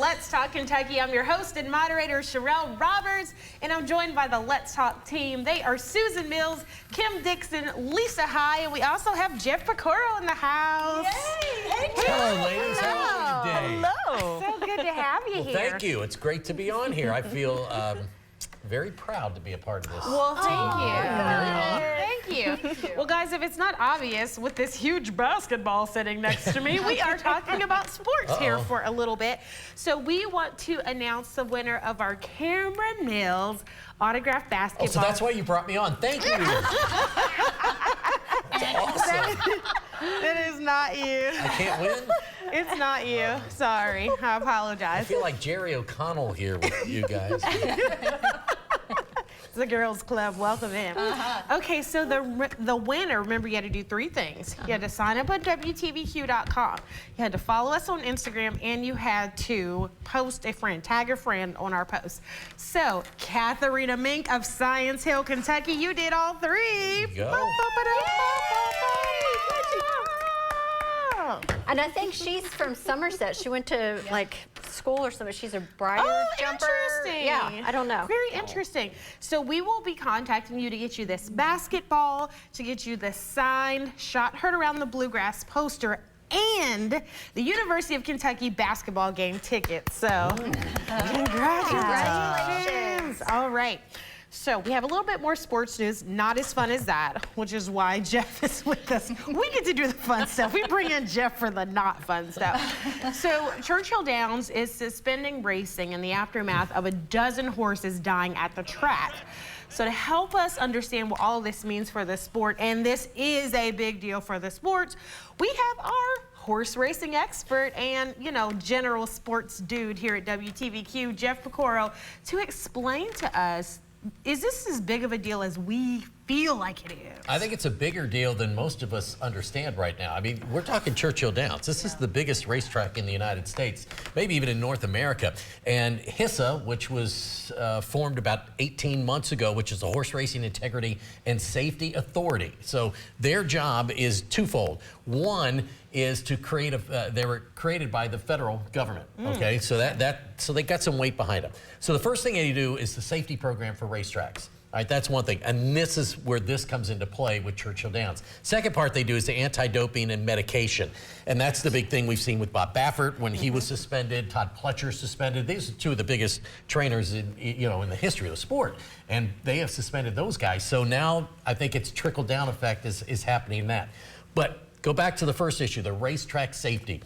Let's Talk Kentucky. I'm your host and moderator, Sherelle Roberts, and I'm joined by the Let's Talk team. They are Susan Mills, Kim Dixon, Lisa High, and we also have Jeff Picoro in the house. Yay! Hey, hello, ladies. How are you today? Hello. So good to have you here. Thank you. It's great to be on here. I feel very proud to be a part of this. Well, thank you. Very honored. Thank you. Well, guys, if it's not obvious, with this huge basketball sitting next to me, we are talking about sports here for a little bit. So we want to announce the winner of our Cameron Mills autographed basketball. Oh, so that's why you brought me on. Thank you. Awesome. That is not you. I can't win? It's not you. Sorry. I apologize. I feel like Jerry O'Connell here with you guys. It's the girls' club. Welcome in. Okay, so the winner, remember you had to do three things. You had to sign up on WTVQ.com. You had to follow us on Instagram, and you had to post a friend, tag a friend on our post. So, Katharina Mink of Science Hill, Kentucky, you did all three. There you go. And I think she's from Somerset. She went to like school or something. She's a briar jumper. Interesting. Yeah, I don't know. Very interesting. So we will be contacting you to get you this basketball, to get you this signed, shot heard around the bluegrass poster, and the University of Kentucky basketball game tickets. So congratulations. All right. So we have a little bit more sports news, not as fun as that, which is why Jeff is with us. We get to do the fun stuff. We bring in Jeff for the not fun stuff. So Churchill Downs is suspending racing in the aftermath of a dozen horses dying at the track. So to help us understand what all of this means for the sport, and this is a big deal for the sports, we have our horse racing expert and, you know, general sports dude here at WTVQ, Jeff Picoro, to explain to us, is this as big of a deal as we feel like it is? I think it's a bigger deal than most of us understand right now. I mean, we're talking Churchill Downs. This is the biggest racetrack in the United States, maybe even in North America. And HISA, which was formed about 18 months ago, which is the Horse Racing Integrity and Safety Authority. So their job is twofold. One is to create they were created by the federal government, okay? So so they got some weight behind them. So the first thing they do is the safety program for racetracks. All right, that's one thing. And this is where this comes into play with Churchill Downs. Second part they do is the anti-doping and medication. And that's the big thing we've seen with Bob Baffert when he was suspended, Todd Pletcher suspended. These are two of the biggest trainers in the history of the sport. And they have suspended those guys. So now I think it's trickle-down effect is happening in that. But go back to the first issue, the racetrack safety.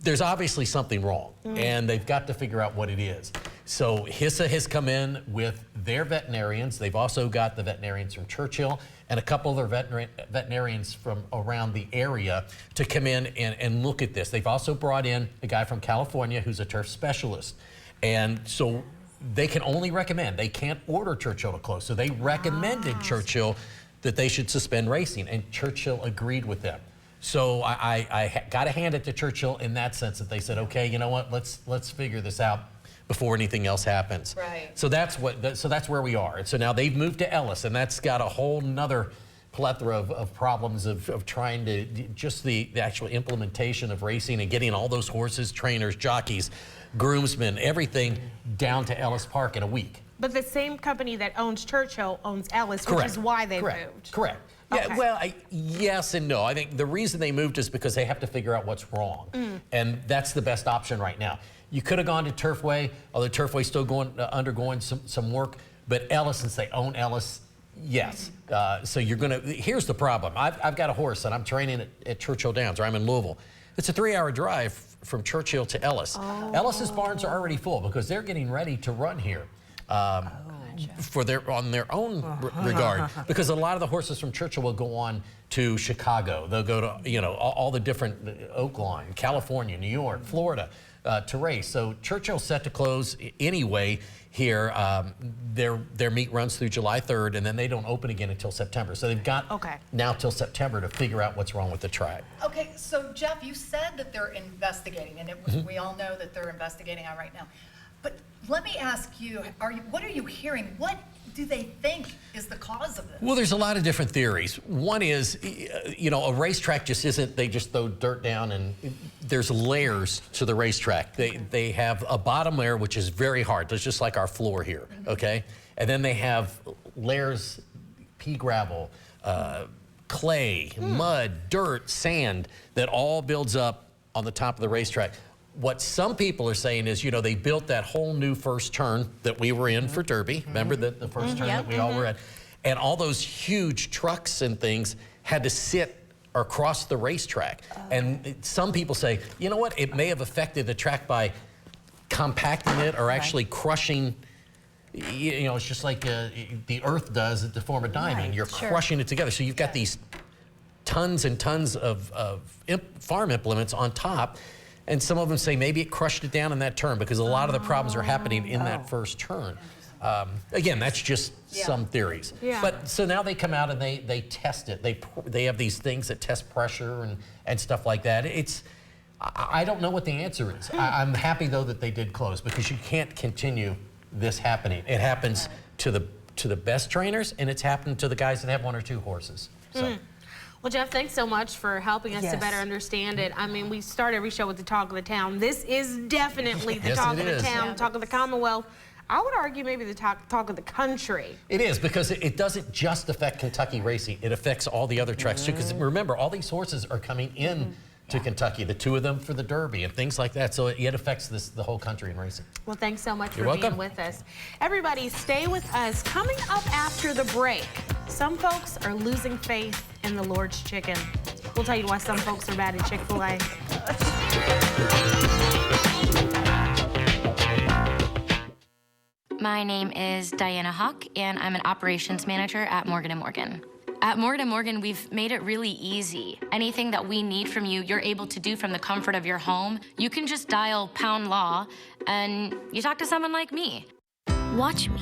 There's obviously something wrong, and they've got to figure out what it is. So HISA has come in with their veterinarians. They've also got the veterinarians from Churchill and a couple of their veterinarians from around the area to come in and look at this. They've also brought in a guy from California who's a turf specialist. And so they can only recommend. They can't order Churchill to close. So they recommended Churchill that they should suspend racing, and Churchill agreed with them. So I got to hand it to Churchill in that sense that they said, okay, you know what, let's figure this out before anything else happens. Right. So that's where we are. And so now they've moved to Ellis, and that's got a whole nother plethora of problems of trying to just the actual implementation of racing and getting all those horses, trainers, jockeys, groomsmen, everything down to Ellis Park in a week. But the same company that owns Churchill owns Ellis, which is why they moved. Correct. Yeah, Okay. well, yes and no. I think the reason they moved is because they have to figure out what's wrong. And that's the best option right now. You could have gone to Turfway, although Turfway's still undergoing some work, but Ellis, since they own Ellis, yes. So you're gonna, here's the problem. I've got a horse and I'm training at Churchill Downs, or I'm in Louisville. It's a 3-hour drive from Churchill to Ellis. Ellis's barns are already full because they're getting ready to run here. On their own regard, because a lot of the horses from Churchill will go on to Chicago. They'll go to all the different Oakland, California, New York, Florida to race. So Churchill's set to close anyway here. Their meet runs through July 3rd, and then they don't open again until September. So they've got now till September to figure out what's wrong with the track. Okay, so Jeff, you said that they're investigating, and we all know that they're investigating on right now. But let me ask you, what are you hearing? What do they think is the cause of this? Well, there's a lot of different theories. One is, you know, a racetrack just isn't, they just throw dirt down, and there's layers to the racetrack. They have a bottom layer, which is very hard. It's just like our floor here, okay? And then they have layers, pea gravel, clay, mud, dirt, sand, that all builds up on the top of the racetrack. What some people are saying is, you know, they built that whole new first turn that we were in for Derby. Remember the first turn that we all were at? And all those huge trucks and things had to sit across the racetrack. And some people say, you know what, it may have affected the track by compacting it or actually crushing. You know, it's just like the earth does to form a diamond. You're crushing it together. So you've got these tons and tons of farm implements on top. And some of them say maybe it crushed it down in that turn because a lot of the problems are happening in that first turn. Again, that's just some theories. But so now they come out and they test it. They have these things that test pressure and stuff like that. I don't know what the answer is. I'm happy though that they did close, because you can't continue this happening. It happens to the best trainers, and it's happened to the guys that have 1 or 2 horses. So. Well, Jeff, thanks so much for helping us to better understand it. I mean, we start every show with the talk of the town. This is definitely the talk of the town, talk of the Commonwealth. I would argue maybe the talk of the country. It is, because it doesn't just affect Kentucky racing. It affects all the other tracks too, because remember, all these horses are coming in to Kentucky, the 2 of them for the Derby and things like that. So it affects the whole country in racing. Well, thanks so much You're for welcome. being with us. Everybody, stay with us. Coming up after the break, some folks are losing faith in the Lord's chicken. We'll tell you why some folks are mad at Chick-fil-A. My name is Diana Hawk, and I'm an operations manager at Morgan & Morgan. At Morgan & Morgan, we've made it really easy. Anything that we need from you, you're able to do from the comfort of your home. You can just dial #law, and you talk to someone like me. Watch me.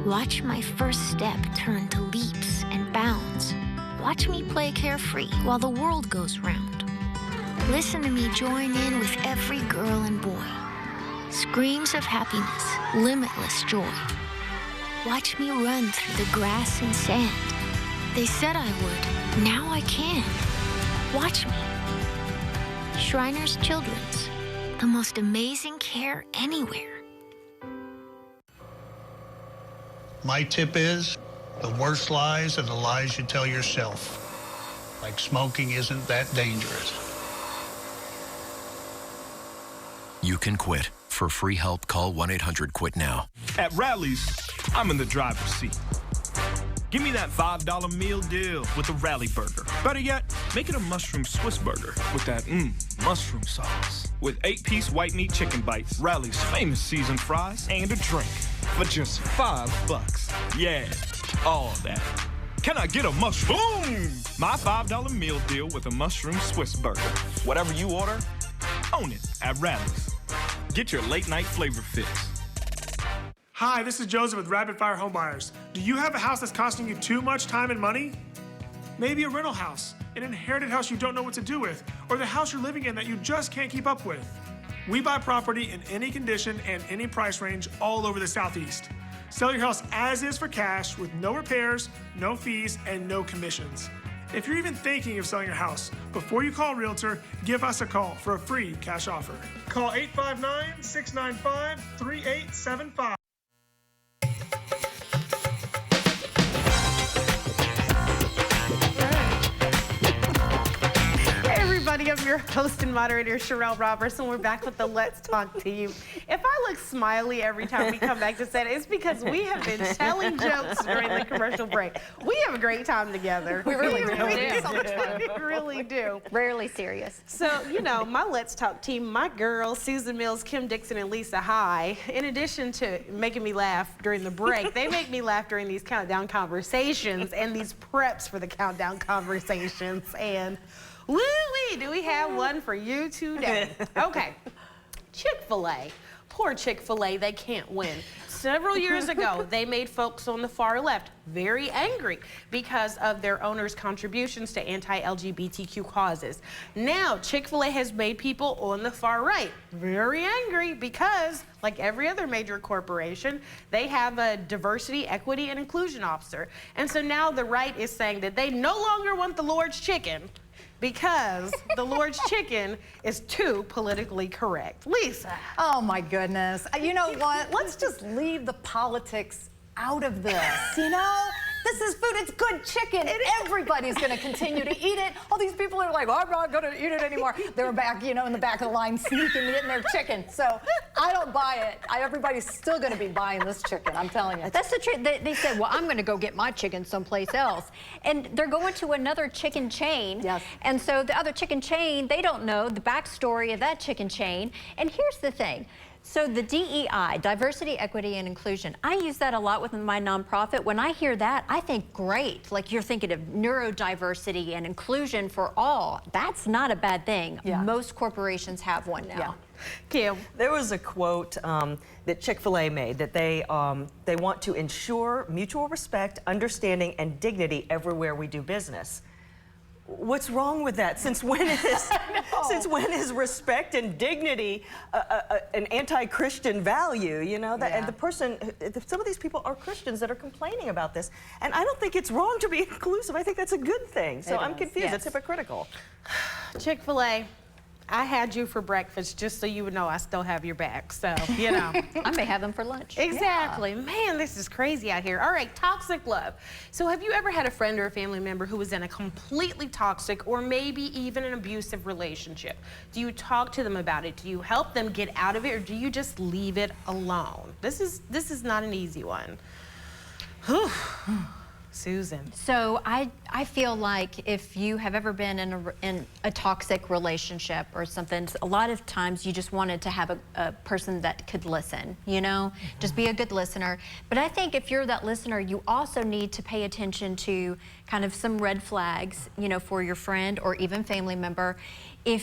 Watch my first step turn to leaps and bounds. Watch me play carefree while the world goes round. Listen to me join in with every girl and boy. Screams of happiness, limitless joy. Watch me run through the grass and sand. They said I would, now I can. Watch me. Shriners Children's, the most amazing care anywhere. My tip is, the worst lies are the lies you tell yourself. Like smoking isn't that dangerous. You can quit. For free help, call 1-800-QUIT now. At Rally's, I'm in the driver's seat. Give me that $5 meal deal with a Rally Burger. Better yet, make it a mushroom Swiss burger with that mushroom sauce. With 8-piece white meat chicken bites, Rally's famous seasoned fries, and a drink for just $5. Yeah, all that. Can I get a mushroom? Boom! My $5 meal deal with a mushroom Swiss burger. Whatever you order, own it at Rally's. Get your late night flavor fix. Hi, this is Joseph with Rapid Fire Home Buyers. Do you have a house that's costing you too much time and money? Maybe a rental house, an inherited house you don't know what to do with, or the house you're living in that you just can't keep up with. We buy property in any condition and any price range all over the Southeast. Sell your house as is for cash with no repairs, no fees, and no commissions. If you're even thinking of selling your house, before you call a realtor, give us a call for a free cash offer. Call 859-695-3875. I'm your host and moderator, Sherelle Roberts, and we're back with the Let's Talk to You. If I look smiley every time we come back to set, it's because we have been telling jokes during the commercial break. We have a great time together. We really do. So much fun. We really do. Rarely serious. So, you know, my Let's Talk team, my girls, Susan Mills, Kim Dixon, and Lisa High, in addition to making me laugh during the break, they make me laugh during these countdown conversations and these preps for the countdown conversations. And woo-wee, do we have one for you today? Okay, Chick-fil-A. Poor Chick-fil-A, they can't win. several years ago, they made folks on the far left very angry because of their owners' contributions to anti-LGBTQ causes. Now, Chick-fil-A has made people on the far right very angry because, like every other major corporation, they have a diversity, equity, and inclusion officer. And so now the right is saying that they no longer want the Lord's chicken because the Lord's chicken is too politically correct. Lisa. Oh my goodness. You know what? Let's just leave the politics out of this, you know? This is food, it's good chicken. Everybody's gonna continue to eat it. All these people are like, oh, I'm not gonna eat it anymore. They're back, you know, in the back of the line sneaking, getting their chicken. So I don't buy it. Everybody's still gonna be buying this chicken, I'm telling you. That's the truth. They said, well, I'm gonna go get my chicken someplace else. And they're going to another chicken chain. Yes. And so the other chicken chain, they don't know the backstory of that chicken chain. And here's the thing. So the DEI, diversity, equity, and inclusion, I use that a lot within my nonprofit. When I hear that, I think great. Like you're thinking of neurodiversity and inclusion for all. That's not a bad thing. Yeah. Most corporations have one now. Yeah. Kim. There was a quote that Chick-fil-A made that they want to ensure mutual respect, understanding, and dignity everywhere we do business. What's wrong with that? Since when is respect and dignity an anti-Christian value? You know that, and some of these people are Christians that are complaining about this, and I don't think it's wrong to be inclusive. I think that's a good thing. So I'm confused. Yes. It's hypocritical. Chick-fil-A, I had you for breakfast just so you would know I still have your back. So, you know. I may have them for lunch. Exactly. Yeah. Man, this is crazy out here. All right, toxic love. So have you ever had a friend or a family member who was in a completely toxic or maybe even an abusive relationship? Do you talk to them about it? Do you help them get out of it, or do you just leave it alone? This is not an easy one. Whew. Susan. So I feel like if you have ever been in a toxic relationship or something, a lot of times you just wanted to have a person that could listen, you know, just be a good listener. But I think if you're that listener, you also need to pay attention to kind of some red flags, you know, for your friend or even family member. Is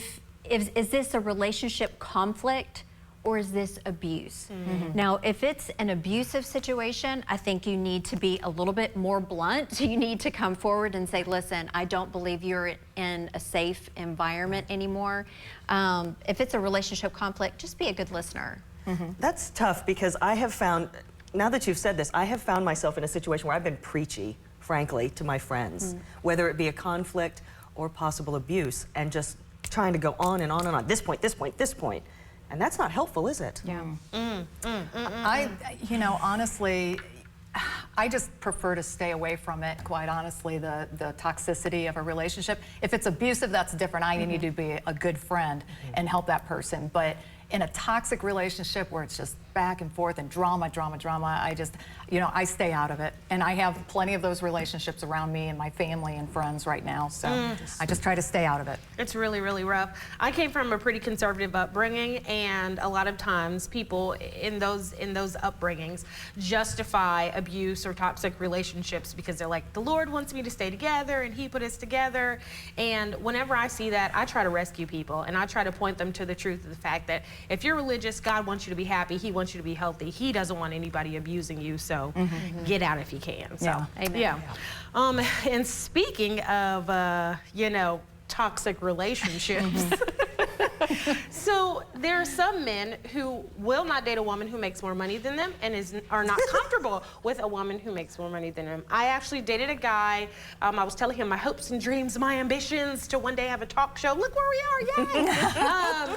this a relationship conflict? Or is this abuse? Now, if it's an abusive situation, I think you need to be a little bit more blunt. You need to come forward and say, listen, I don't believe you're in a safe environment anymore. If it's a relationship conflict, just be a good listener. That's tough because I have found, now that you've said this, I have found myself in a situation where I've been preachy, frankly, to my friends, whether it be a conflict or possible abuse, and just trying to go on and on and on. This point, this point, this point. And that's not helpful, is it? Yeah. You know, honestly, I just prefer to stay away from it, quite honestly, the toxicity of a relationship. If it's abusive, that's different. I need to be a good friend and help that person. But in a toxic relationship where it's just back and forth and drama, I just, you know, I stay out of it. And I have plenty of those relationships around me and my family and friends right now, so I just try to stay out of it. It's really, really rough. I came from a pretty conservative upbringing, and a lot of times people in those upbringings justify abuse or toxic relationships because they're like, the Lord wants me to stay together and He put us together. And whenever I see that, I try to rescue people, and I try to point them to the truth of the fact that if you're religious, God wants you to be happy. He wants you to be healthy. He doesn't want anybody abusing you, so get out if you can. So, Yeah. Amen. Yeah. And speaking of, you know, toxic relationships, so there are some men who will not date a woman who makes more money than them and are not comfortable with a woman who makes more money than them. I actually dated a guy. I was telling him my hopes and dreams, my ambitions to one day have a talk show. Look where we are, yay!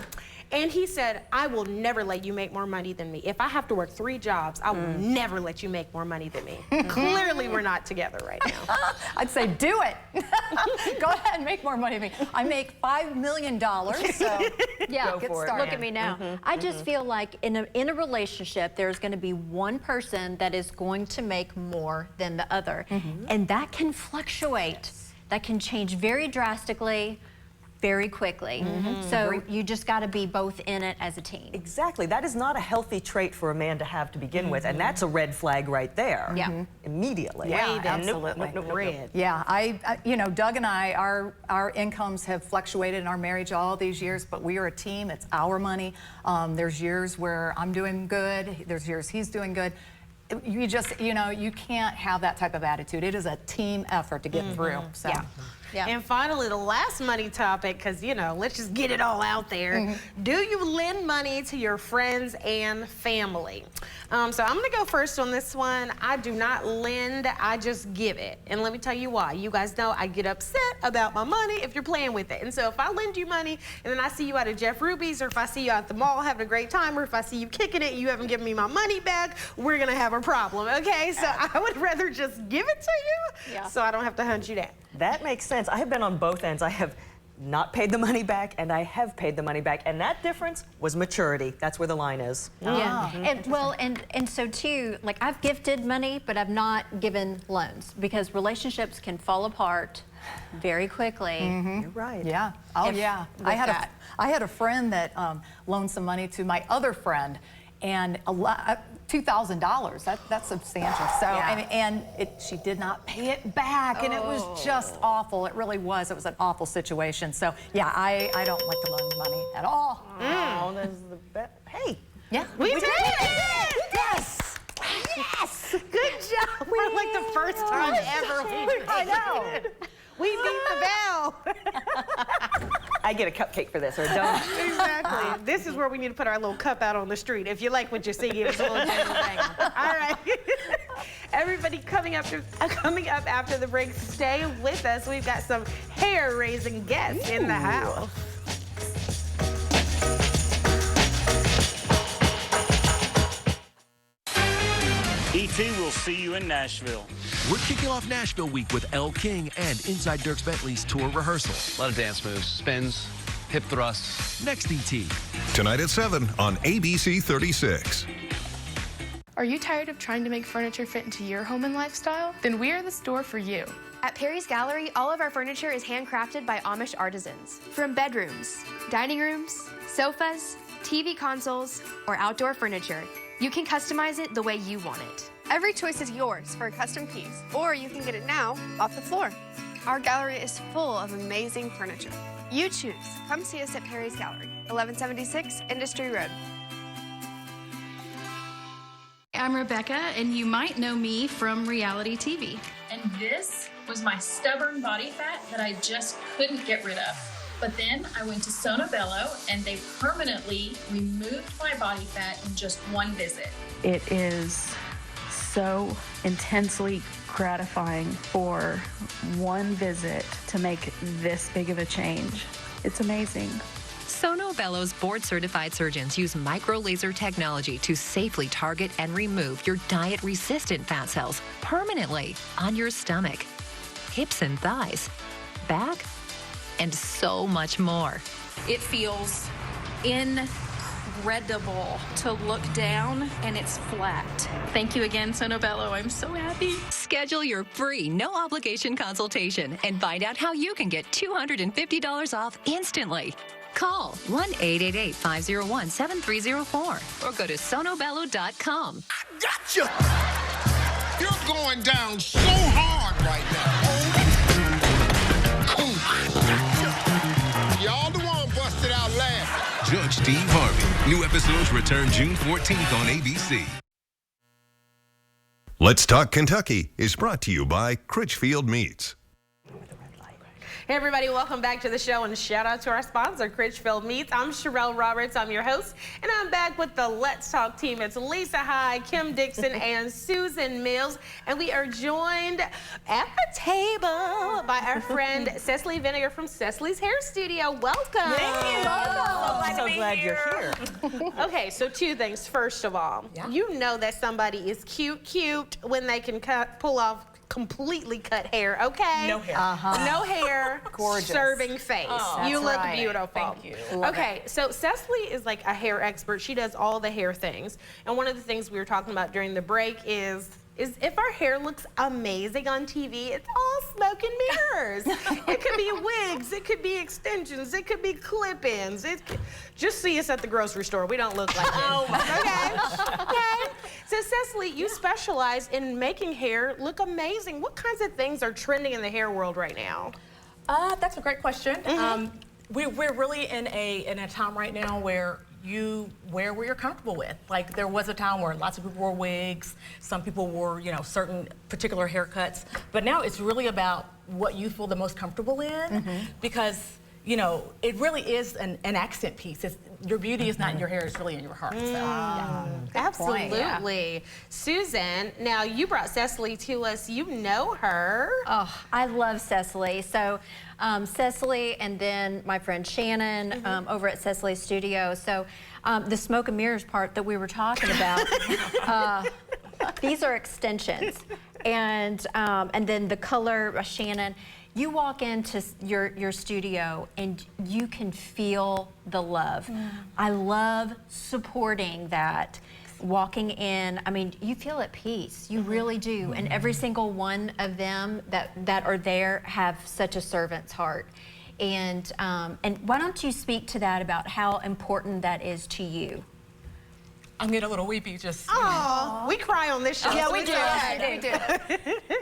And he said, I will never let you make more money than me. If I have to work 3 jobs, I will never let you make more money than me. Clearly, we're not together right now. I'd say, do it. Go ahead and make more money than me. I make $5 million, so Yeah, get look started. at me now. I just feel like in a relationship, there's going to be one person that is going to make more than the other. And that can fluctuate. That can change very drastically, very quickly. So you just got to be both in it as a team. Exactly. That is not a healthy trait for a man to have to begin with, and that's a red flag right there. Yeah. Immediately. Yeah, Nope, absolutely. nope, red. Yeah, I, you know, Doug and I, our incomes have fluctuated in our marriage all these years, but we are a team. It's our money. There's years where I'm doing good. There's years he's doing good. you just, you know, you can't have that type of attitude. It is a team effort to get through. So. Yeah. And finally, the last money topic, because, you know, let's just get it all out there. Do you lend money to your friends and family? So I'm going to go first on this one. I do not lend, I just give it. And let me tell you why. You guys know I get upset about my money if you're playing with it. And so if I lend you money and then I see you out at Jeff Ruby's, or if I see you at the mall having a great time, or if I see you kicking it, you haven't given me my money back, we're going to have a problem, okay? So I would rather just give it to you so I don't have to hunt you down. That makes sense. I have been on both ends. I have not paid the money back, and I have paid the money back, and that difference was maturity. That's where the line is. Yeah, and well, and so too, like I've gifted money, but I've not given loans because relationships can fall apart very quickly. You're right. Yeah. Oh, yeah. I had a friend that loaned some money to my other friend, and $2,000. That's substantial. So and she did not pay it back, and it was just awful. It really was. It was an awful situation. So yeah, I don't like to loan money at all. Oh, that's the best. Hey. Yeah. We did it! Yes. Yes! Good job. We're like the first time ever. I know. We beat the bell. I get a cupcake for this, or don't. Exactly. This is where we need to put our little cup out on the street. If you like what you see, give us a little jingle thing. All right. Everybody coming up after the break, stay with us. We've got some hair-raising guests in the house. E.T. will see you in Nashville. We're kicking off Nashville Week with Elle King and Inside Dierks Bentley's tour rehearsal. A lot of dance moves, spins, hip thrusts. Next, E.T. Tonight at 7 on ABC 36. Are you tired of trying to make furniture fit into your home and lifestyle? Then we are the store for you. At Perry's Gallery, all of our furniture is handcrafted by Amish artisans. From bedrooms, dining rooms, sofas, TV consoles, or outdoor furniture, you can customize it the way you want it. Every choice is yours for a custom piece, or you can get it now off the floor. Our gallery is full of amazing furniture. You choose. Come see us at Perry's Gallery, 1176 Industry Road. I'm Rebecca, and you might know me from reality TV. And this was my stubborn body fat that I just couldn't get rid of. But then I went to Sono Bello, and they permanently removed my body fat in just one visit. It is so intensely gratifying for one visit to make this big of a change. It's amazing. Sono Bello's board-certified surgeons use micro-laser technology to safely target and remove your diet-resistant fat cells permanently on your stomach, hips and thighs, back, and so much more. It feels incredible to look down and it's flat. Thank you again, Sono Bello. I'm so happy. Schedule your free, no-obligation consultation and find out how you can get $250 off instantly. Call 1-888-501-7304 or go to sonobello.com. I got you! You're going down so hard right now. Y'all the one busted out laughing. Judge Steve Harvey. New episodes return June 14th on ABC. Let's Talk Kentucky is brought to you by Critchfield Meats. Hey everybody, welcome back to the show, and shout out to our sponsor, Critchfield Meats. I'm Sherelle Roberts, I'm your host, and I'm back with the Let's Talk team. It's Lisa Hyde, Kim Dixon, and Susan Mills, and we are joined at the table by our friend Cecily Vinegar from Cecily's Hair Studio. Welcome. Thank you. Welcome. So glad you're here. Okay, so two things. First of all, you know that somebody is cute when they can pull off completely cut hair, okay? No hair. No hair. Gorgeous. Serving face. You look beautiful. Thank you. Okay, so Cecily is like a hair expert. She does all the hair things. And one of the things we were talking about during the break is if our hair looks amazing on TV, it's all smoke and mirrors. It could be wigs, it could be extensions, it could be clip-ins. Just see us at the grocery store. We don't look like this. Oh my okay. So Cecily, you specialize in making hair look amazing. What kinds of things are trending in the hair world right now? That's a great question. We're really in a time right now where you wear what you're comfortable with. Like there was a time where lots of people wore wigs, some people wore, you know, certain particular haircuts, but now it's really about what you feel the most comfortable in, because you know, it really is an accent piece. Your beauty is not in your hair, it's really in your heart. So, yeah. Absolutely. Susan, now you brought Cecily to us. You know her. Oh, I love Cecily. So Cecily and then my friend Shannon over at Cecily's studio. So the smoke and mirrors part that we were talking about, these are extensions. And then the color, Shannon, you walk into your studio and you can feel the love. I love supporting that. Walking in, I mean, you feel at peace. You really do. And every single one of them that are there have such a servant's heart. And why don't you speak to that about how important that is to you? I'm getting a little weepy just. Oh, we cry on this show. Yeah, we do. We do.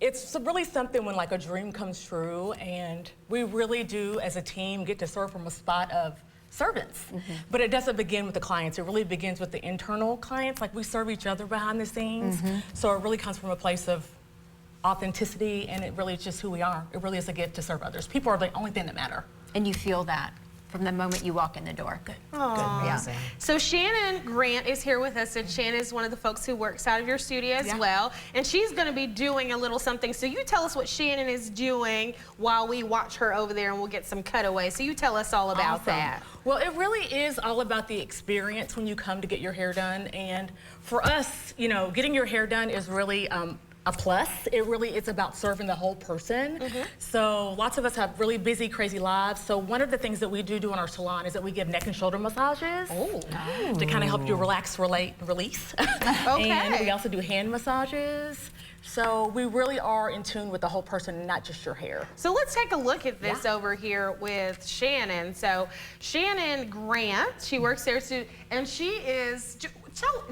It's really something when like a dream comes true, and we really do as a team get to serve from a spot of servants. But it doesn't begin with the clients. It really begins with the internal clients. Like we serve each other behind the scenes. So it really comes from a place of authenticity, and it really is just who we are. It really is a gift to serve others. People are the only thing that matter. And you feel that from the moment you walk in the door. Good. Yeah. So Shannon Grant is here with us, and Shannon is one of the folks who works out of your studio as well, and she's going to be doing a little something. So you tell us what Shannon is doing while we watch her over there, and we'll get some cutaways. So you tell us all about that. Well, it really is all about the experience when you come to get your hair done, and for us, you know, getting your hair done is really a plus. It really is about serving the whole person. So lots of us have really busy, crazy lives. So one of the things that we do in our salon is that we give neck and shoulder massages to kind of help you relax, release. And we also do hand massages. So we really are in tune with the whole person, not just your hair. So let's take a look at this over here with Shannon. So Shannon Grant, she works there too, and she is,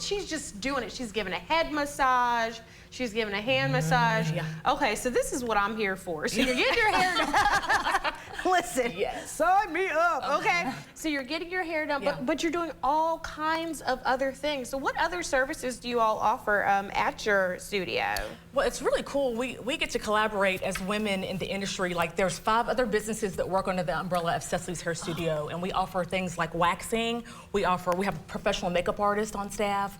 she's just doing it. She's giving a head massage. She's giving a hand massage. Okay, so this is what I'm here for. So you're getting your hair done. Listen, sign me up. Okay, so you're getting your hair done, but you're doing all kinds of other things. So what other services do you all offer at your studio? Well, it's really cool. We get to collaborate as women in the industry. Like there's 5 other businesses that work under the umbrella of Cecily's Hair Studio, and we offer things like waxing. We have a professional makeup artist on staff.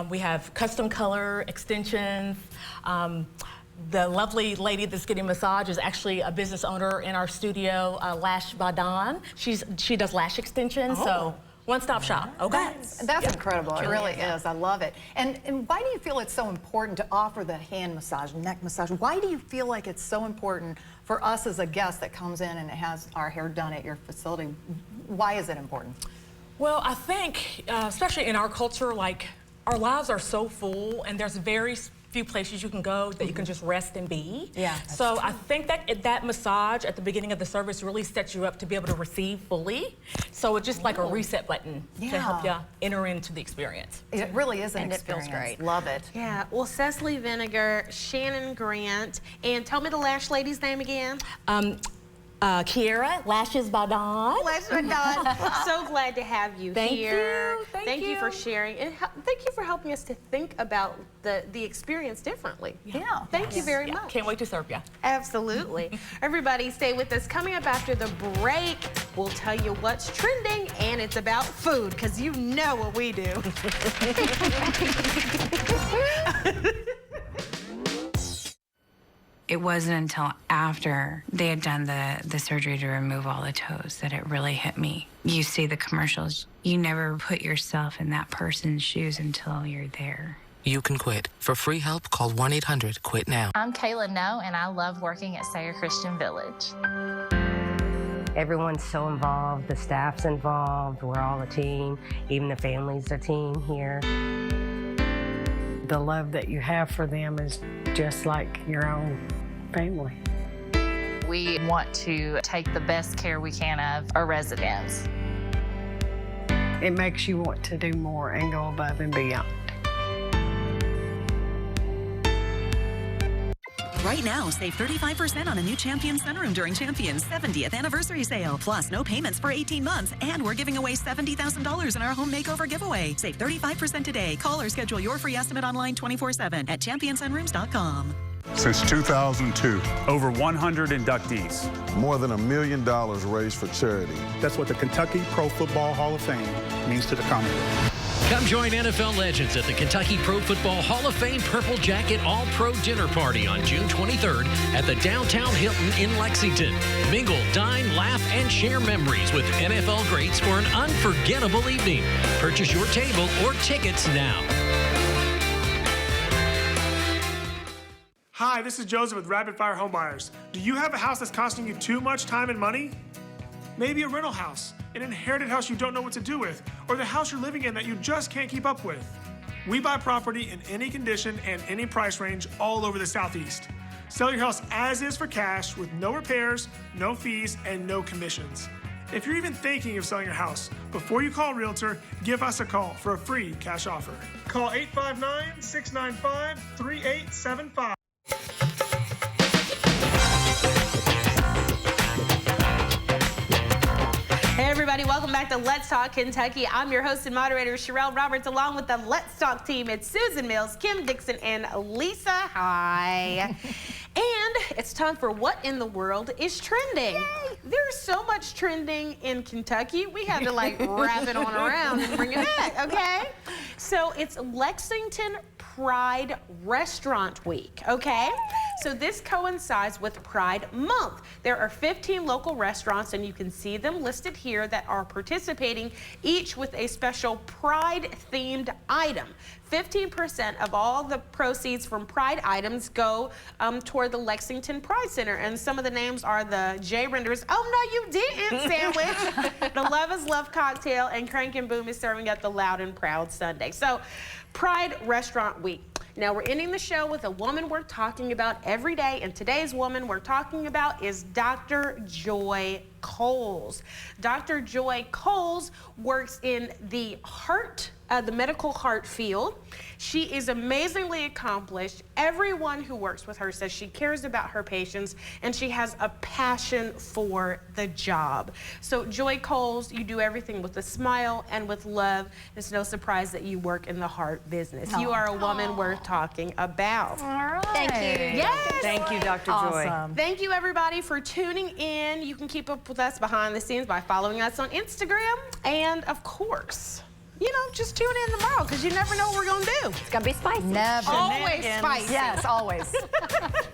We have custom color, extensions. The lovely lady that's getting massage is actually a business owner in our studio, Lash by Dawn. She does lash extensions, so one-stop shop. Okay. That's incredible. It really is. I love it. And why do you feel it's so important to offer the hand massage, neck massage? Why do you feel like it's so important for us as a guest that comes in and has our hair done at your facility? Why is it important? Well, I think, especially in our culture, like our lives are so full, and there's very few places you can go that you can just rest and be. So I think that massage at the beginning of the service really sets you up to be able to receive fully. So it's just like a reset button to help you enter into the experience. It really is an experience. It feels great. Love it. Yeah, well, Cecily Vinegar, Shannon Grant, and tell me the lash lady's name again. Kiera, Lashes by Dawn. Lashes by Dawn. So glad to have you here. Thank you. You for sharing, and thank you for helping us to think about the experience differently. Thank you very much. Can't wait to serve you. Absolutely. Everybody stay with us. Coming up after the break, we'll tell you what's trending, and it's about food, because you know what we do. It wasn't until after they had done the surgery to remove all the toes that it really hit me. You see the commercials. You never put yourself in that person's shoes until you're there. You can quit. For free help, call 1-800-QUIT-NOW. I'm Kayla No, and I love working at Sayer Christian Village. Everyone's so involved. The staff's involved. We're all a team. Even the family's a team here. The love that you have for them is just like your own family. We want to take the best care we can of our residents. It makes you want to do more and go above and beyond. Right now, save 35% on a new Champion sunroom during Champion's 70th anniversary sale. Plus, no payments for 18 months, and we're giving away $70,000 in our home makeover giveaway. Save 35% today. Call or schedule your free estimate online 24/7 at championsunrooms.com. Since 2002, over 100 inductees. More than $1 million raised for charity. That's what the Kentucky Pro Football Hall of Fame means to the Commonwealth. Come join NFL legends at the Kentucky Pro Football Hall of Fame Purple Jacket All-Pro Dinner Party on June 23rd at the Downtown Hilton in Lexington. Mingle, dine, laugh, and share memories with NFL greats for an unforgettable evening. Purchase your table or tickets now. Hi, this is Joseph with Rapid Fire Home Buyers. Do you have a house that's costing you too much time and money? Maybe a rental house, an inherited house you don't know what to do with, or the house you're living in that you just can't keep up with. We buy property in any condition and any price range all over the Southeast. Sell your house as is for cash with no repairs, no fees, and no commissions. If you're even thinking of selling your house, before you call a realtor, give us a call for a free cash offer. Call 859-695-3875. Hey everybody, welcome back to Let's Talk Kentucky. I'm your host and moderator, Sherelle Roberts, along with the Let's Talk team. It's Susan Mills, Kim Dixon, and Lisa. Hi. And it's time for What in the World is Trending. Yay. There's so much trending in Kentucky, we had to like wrap it on around and bring it back, okay? So it's Lexington Pride Restaurant Week, okay? So this coincides with Pride Month. There are 15 local restaurants, and you can see them listed here, that are participating, each with a special Pride-themed item. 15% of all the proceeds from Pride items go toward the Lexington Pride Center, and some of the names are the J. Render's "Oh No You Didn't" sandwich, the Love is Love cocktail, and Crank and Boom is serving up the Loud and Proud Sundae. So, Pride Restaurant Week. Now we're ending the show with a woman we're talking about every day, and today's woman we're talking about is Dr. Joy Coles. Dr. Joy Coles works in the medical heart field. She is amazingly accomplished. Everyone who works with her says she cares about her patients, and she has a passion for the job. So Joy Coles, you do everything with a smile and with love. It's no surprise that you work in the heart business. You are a woman worth talking about. All right. Thank you. Yes. Thank you, Dr. Joy. Awesome. Thank you, everybody, for tuning in. You can keep up with us behind the scenes by following us on Instagram. And, of course, you know, just tune in tomorrow, because you never know what we're going to do. It's going to be spicy. Never. Always spicy. Yes, always.